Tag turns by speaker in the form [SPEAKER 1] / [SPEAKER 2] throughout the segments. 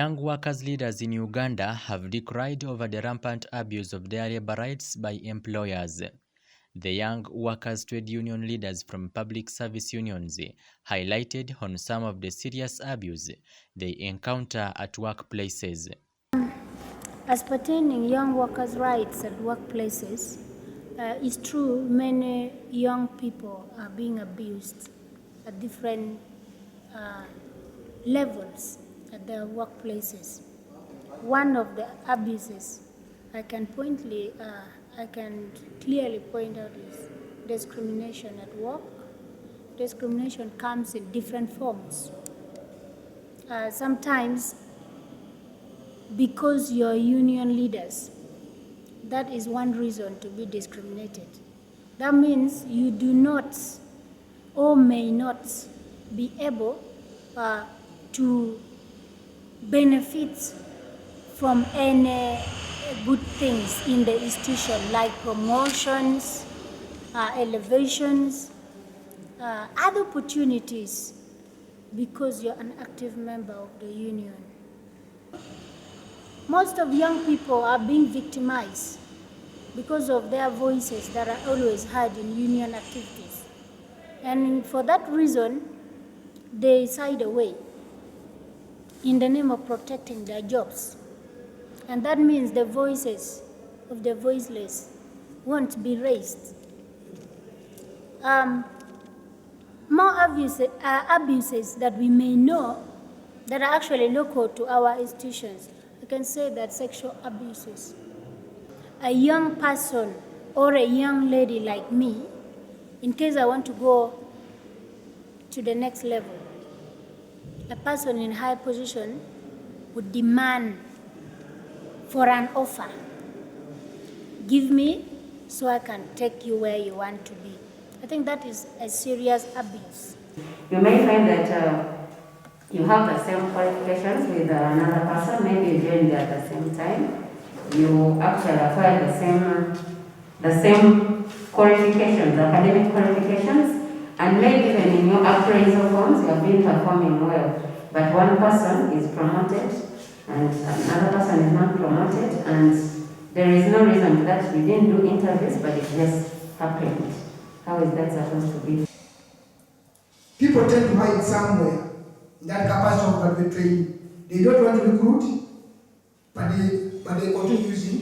[SPEAKER 1] Young workers leaders in Uganda have decried over the rampant abuse of their labor rights by employers. The young workers trade union leaders from public service unions highlighted on some of the serious abuse they encounter at workplaces.
[SPEAKER 2] As pertaining young workers' rights at workplaces, it's true many young people are being abused at different levels at their workplaces. One of the abuses I can clearly point out is discrimination at work. Discrimination comes in different forms. Sometimes because you're union leaders, that is one reason to be discriminated. That means you do not or may not be able to benefit from any good things in the institution, like promotions, elevations, other opportunities, because you're an active member of the union. Most of young people are being victimized because of their voices that are always heard in union activities. And for that reason, they side away in the name of protecting their jobs. And that means the voices of the voiceless won't be raised. More abuses that we may know that are actually local to our institutions. I can say that sexual abuses. A young person or a young lady like me, in case I want to go to the next level, a person in high position would demand for an offer. Give me so I can take you where you want to be. I think that is a serious abuse.
[SPEAKER 3] You may find that you have the same qualifications with another person, maybe you joined at the same time. You actually acquire the same qualifications, academic qualifications, and maybe even in your appraisal forms you have been performing well. But one person is promoted and another person is not promoted, and there is no reason to that. You didn't do interviews, but it just happened. How is that supposed to be?
[SPEAKER 4] People tend to hide somewhere in that capacity of graduate training. They don't want to recruit, but they continue using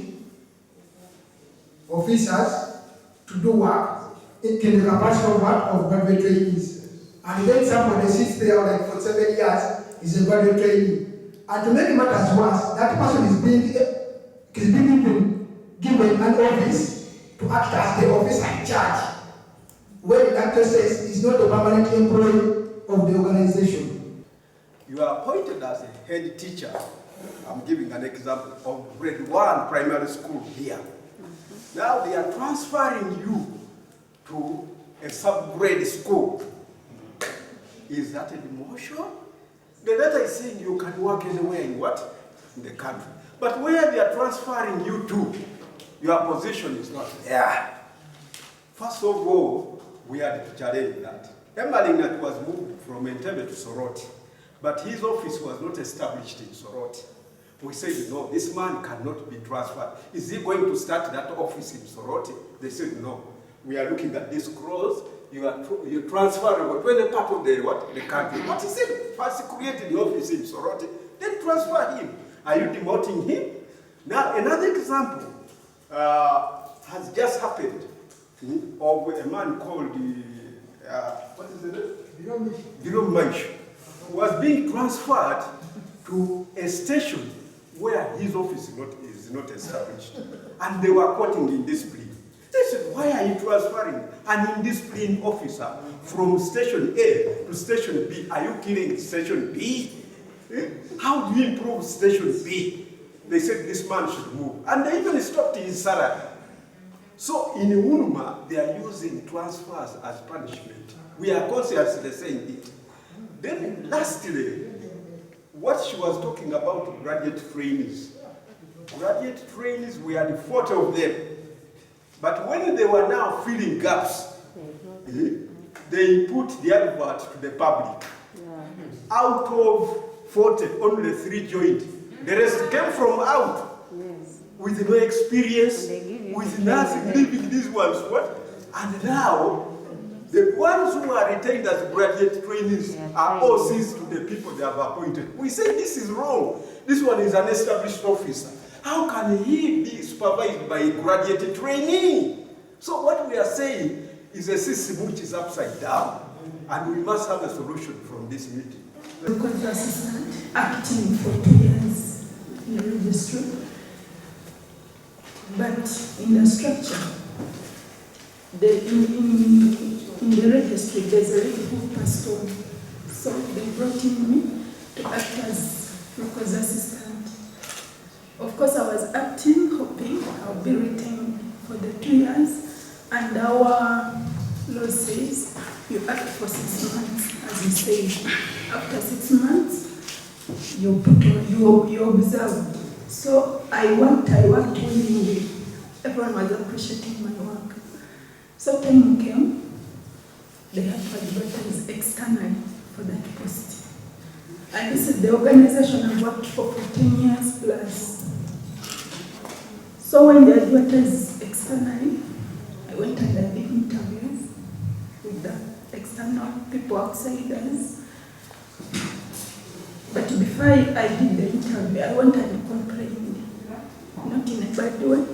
[SPEAKER 4] officers to do work in the capacity of what of graduate trainees. And then somebody sits there like for 7 years is a graduate trainee. And to make matters worse, that person is being given an office to act as the officer in charge, when the actor says he's not a permanent employee of the organization.
[SPEAKER 5] You are appointed as a head teacher. I'm giving an example of grade 1 primary school here. Now they are transferring you to a sub-grade school. Is that a demotion? The letter is saying you can work anywhere in what? In the country. But where they are transferring you to, your position is not there. First of all, we had to challenge that. Emmalingat was moved from Entebbe to Soroti, but his office was not established in Soroti. We said, no, this man cannot be transferred. Is he going to start that office in Soroti? They said, no. We are looking at this clause. You transfer to any part of the country. But he said, first create the office in Soroti, then transfer him. Are you demoting him? Now, another example has just happened of a man called, what is it? Viromish, who was being transferred to a station where his office is not established. And they were quoting indiscipline. They said, why are you transferring an indisciplined officer from station A to station B? Are you killing station B? How do you improve station B? They said this man should move. And they even stopped his salary. So in Unuma, they are using transfers as punishment. We are consciously saying it. Then lastly, what she was talking about graduate trainees. Graduate trainees, we are the 40 of them. But when they were now filling gaps, they put the advert to the public. Out of 40, only 3 joined. The rest came from out.
[SPEAKER 3] Yes.
[SPEAKER 5] With no experience,
[SPEAKER 3] And they give you
[SPEAKER 5] with
[SPEAKER 3] the
[SPEAKER 5] nothing,
[SPEAKER 3] training.
[SPEAKER 5] leaving these ones what? And now, the ones who are retained as graduate trainees are OCs to the people they have appointed. We say this is wrong. This one is an established officer. How can he be supervised by a graduate trainee? So what we are saying is a system which is upside down, and we must have a solution from this meeting.
[SPEAKER 6] Because the assistant acting for 2 years in the registry, but in the structure, in the registry, there's a lady who passed on. So they brought in me to act as Roko's assistant. Of course, I was acting, hoping I'll be retained for the 2 years, and our law says you act for 6 months, as you say. After 6 months, you observe. So I worked willingly. Everyone was appreciating my work. So time came, they had to advertise externally for that post. And this is the organization I worked for 10 years plus. So when they advertised externally, I went and I did interviews with the external people outsiders. But before I did the interview, I went and complained, not in a bad way,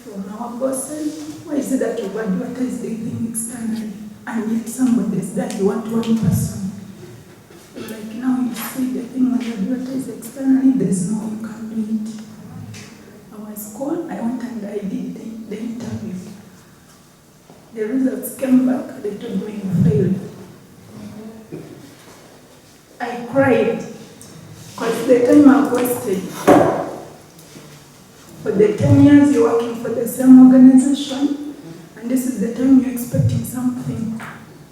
[SPEAKER 6] from our bosses. Why is it that you advertise the thing externally and yet somebody is that you want one person? Like now you see the thing when you advertise externally, there's no one can do it. I was called, I went and I did the interview. The results came back, they told me you failed. I cried because the time I've wasted. For the 10 years you're working for the same organization, and this is the time you're expecting something.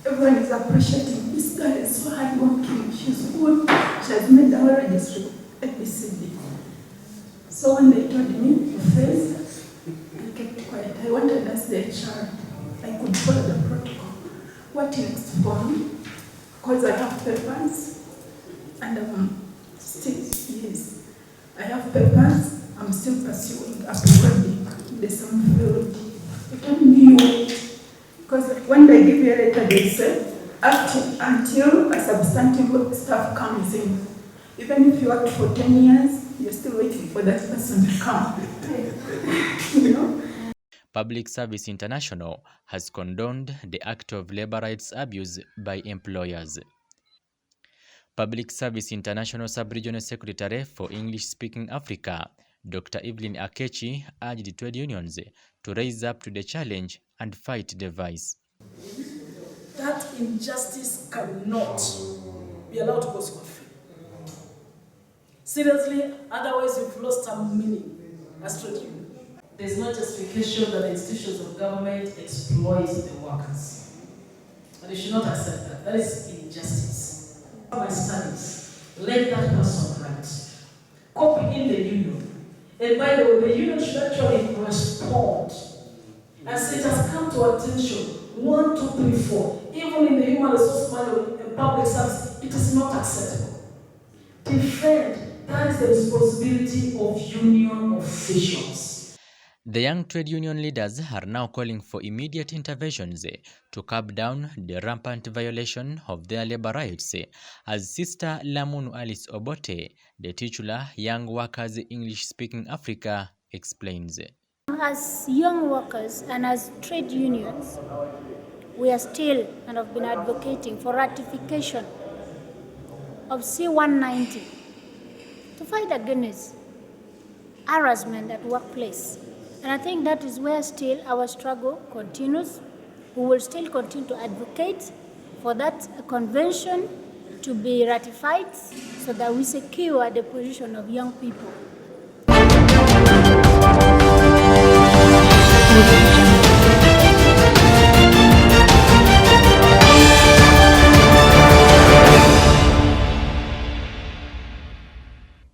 [SPEAKER 6] Everyone is appreciating this girl is so hardworking, she's good, she has made our registry ABCD. So when they told me to face, I kept quiet. I wanted to ask the HR. I could follow the protocol. What next for me? Because I have papers. And still, yes, I have papers, I'm still pursuing upgrading the same field. You told me you wait, because when they give you a letter, they say, until a substantive staff comes in. Even if you worked for 10 years, you're still waiting for that person to come. You know?
[SPEAKER 1] Public Service International has condoned the act of labor rights abuse by employers. Public Service International Sub-Regional Secretary for English-speaking Africa, Dr. Evelyn Akechi, urged trade unions to raise up to the challenge and fight the vice.
[SPEAKER 7] That injustice cannot be allowed to go scot-free. Seriously, otherwise you've lost some meaning as trade union. There's no justification that the institutions of government exploit the workers. And you should not accept that. That is injustice. My studies, let that person write. Copy in the union. And by the way, the union should actually respond. As it has come to attention, 1, 2, 3, 4, even in the human resource manual and public service, it is not acceptable. Defend, that is the responsibility of union officials.
[SPEAKER 1] The young trade union leaders are now calling for immediate interventions to curb down the rampant violation of their labor rights, as Sister Lamunu Alice Obote, the titular Young Workers English-Speaking Africa, explains.
[SPEAKER 2] As young workers and as trade unions, we are still and have been advocating for ratification of C-190 to fight against harassment at workplace. And I think that is where still our struggle continues. We will still continue to advocate for that convention to be ratified so that we secure the position of young people.